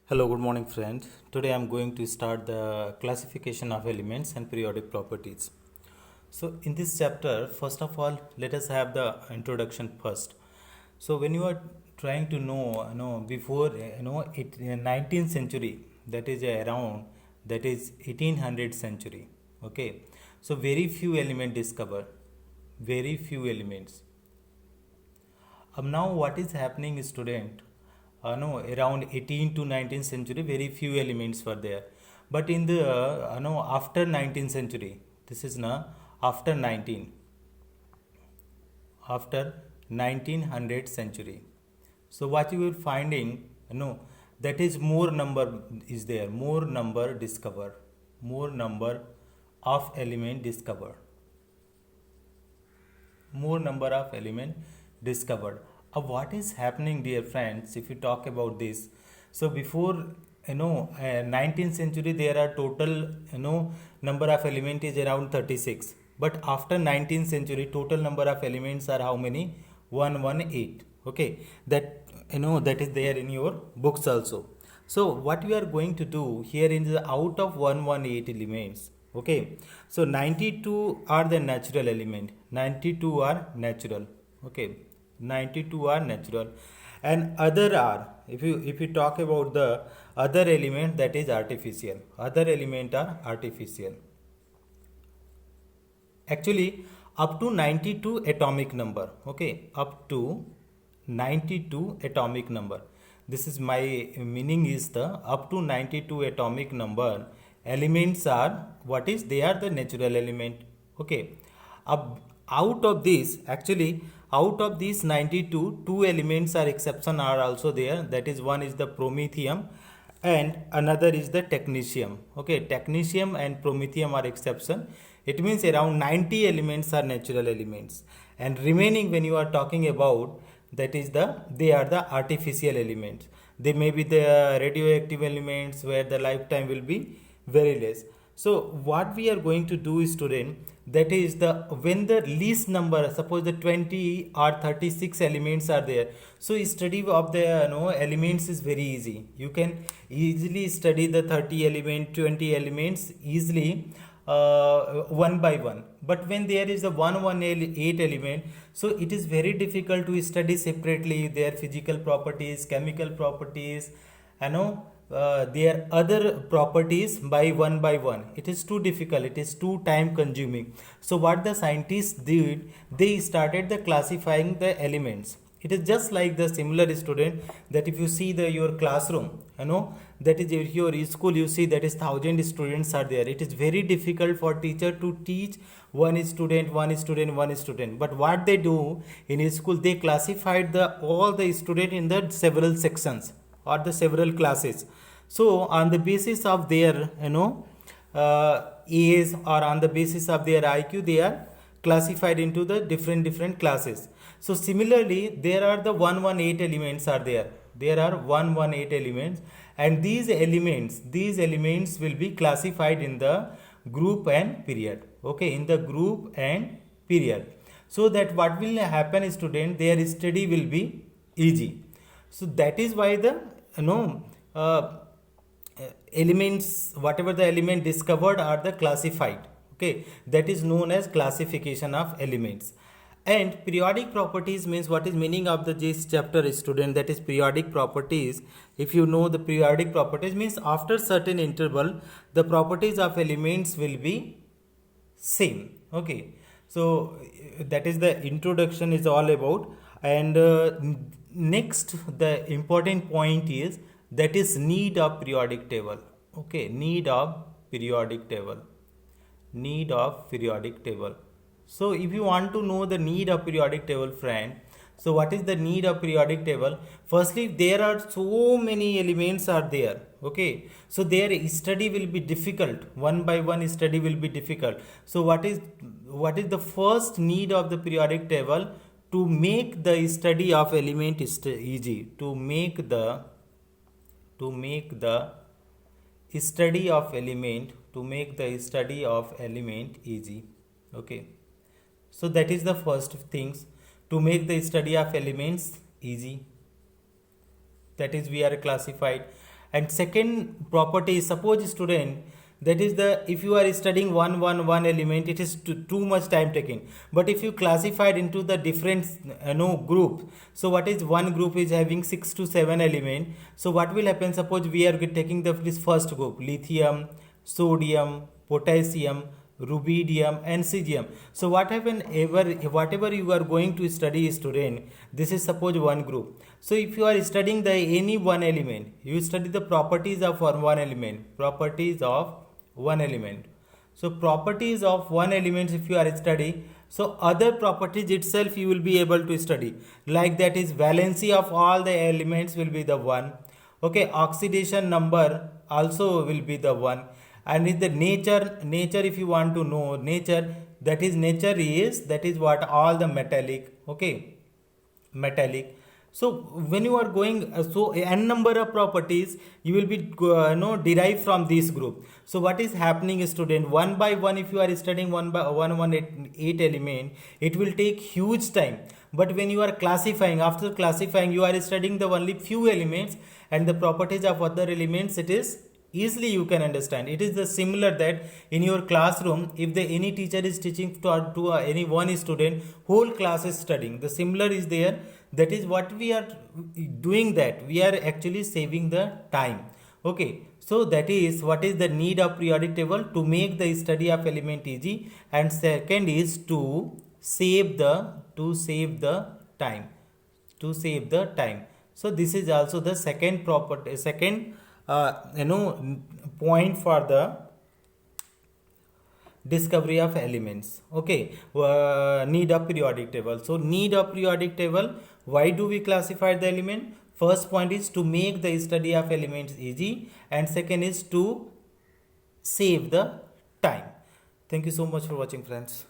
Hello, good morning, friends. Today I'm going to start the classification of elements and periodic properties. So, in this chapter, first of all, let us have the introduction first. So, when you are trying to know, before 19th century, that is around, that is 1800 century. Okay, so very few element discovered, very few elements. Now what is happening, student? No, around 18 to 19th century, very few elements were there. But in the after 19th century, this is now after 1900 century. So what you will finding, that is more number is there, more number discovered, more number of element discovered, more number of element discovered. What is happening, dear friends, if you talk about this? So before 19th century, there are total number of element is around 36, but after 19th century, total number of elements are how many? 118. Okay, that that is there in your books also. So what we are going to do here is out of 118 elements. Okay, so 92 are the natural element, 92 are natural. Okay, 92 are natural, and other are, if you talk about the other element, that is artificial. Other element are artificial. Actually, up to 92 atomic number. Okay, up to 92 atomic number. This is my meaning is the up to 92 atomic number elements are what is, they are the natural element. Okay, out of this, actually out of these 92, two elements are exception are also there. That is, one is the promethium and another is the technetium. Okay, technetium and promethium are exception. It means around 90 elements are natural elements, and remaining, when you are talking about, that is they are the artificial elements. They may be the radioactive elements where the lifetime will be very less. So what we are going to do is, student, that is the when the least number, suppose the 20 or 36 elements are there, so study of the elements is very easy. You can easily study the 30 element, 20 elements easily, one by one. But when there is a 118 element, so it is very difficult to study separately their physical properties, chemical properties, their other properties by one. It is too difficult, it is too time consuming. So what the scientists did, they started the classifying the elements. It is just like the similar, student, that if you see the your classroom, that is your school, you see that is 1,000 students are there. It is very difficult for teacher to teach one student. But what they do in school, they classified the all the student in the several sections or the several classes. So on the basis of their age, or on the basis of their IQ, they are classified into the different classes. So similarly, there are the 118 elements are there. There are 118 elements, and these elements will be classified in the group and period. Okay, in the group and period. So that what will happen, student, their study will be easy. So that is why the elements, whatever the element discovered, are the classified. Okay, that is known as classification of elements. And periodic properties means, what is meaning of this chapter, student? That is periodic properties. If you know the periodic properties, means after certain interval, the properties of elements will be same. Okay, so that is the introduction is all about. And next, the important point is, that is need of periodic table. Okay, need of periodic table. Need of periodic table. So if you want to know the need of periodic table, friend, so what is the need of periodic table? Firstly, there are so many elements are there. Okay, so their study will be difficult. One by one study will be difficult. So what is the first need of the periodic table? To make the study of element easy. To make the study of element easy. Okay, so that is the first things, to make the study of elements easy. That is, we are classified. And second property is, suppose student, that is the, if you are studying one element, it is too much time taking. But if you classified into the different group, so what is, one group is having 6 to 7 element. So what will happen, suppose we are taking this first group, lithium, sodium, potassium, rubidium and cesium. So what happen, whatever you are going to study, student, this is suppose one group. So if you are studying the any one element, you study the properties of one element, properties of one element. So properties of one element, if you are studying, so other properties itself you will be able to study, like that is valency of all the elements will be the one. Okay, oxidation number also will be the one. And in the nature, if you want to know nature, that is, nature is, that is what, all the metallic. Okay, metallic. So when you are going, so n number of properties you will be derived from this group. So what is happening, student, one by one, if you are studying one by one eight element, it will take huge time. But when you are classifying, after classifying, you are studying the only few elements, and the properties of other elements, it is easily you can understand. It is the similar that in your classroom, if the any teacher is teaching to any one student, whole class is studying, the similar is there. That is what we are doing, that we are actually saving the time. Okay, so that is what is the need of periodic table, to make the study of element easy. And second is to save the time, to save the time. So this is also the second property, second point for the discovery of elements. Okay, need of periodic table. So need of periodic table, why do we classify the element? First point is to make the study of elements easy, and second is to save the time. Thank you so much for watching, friends.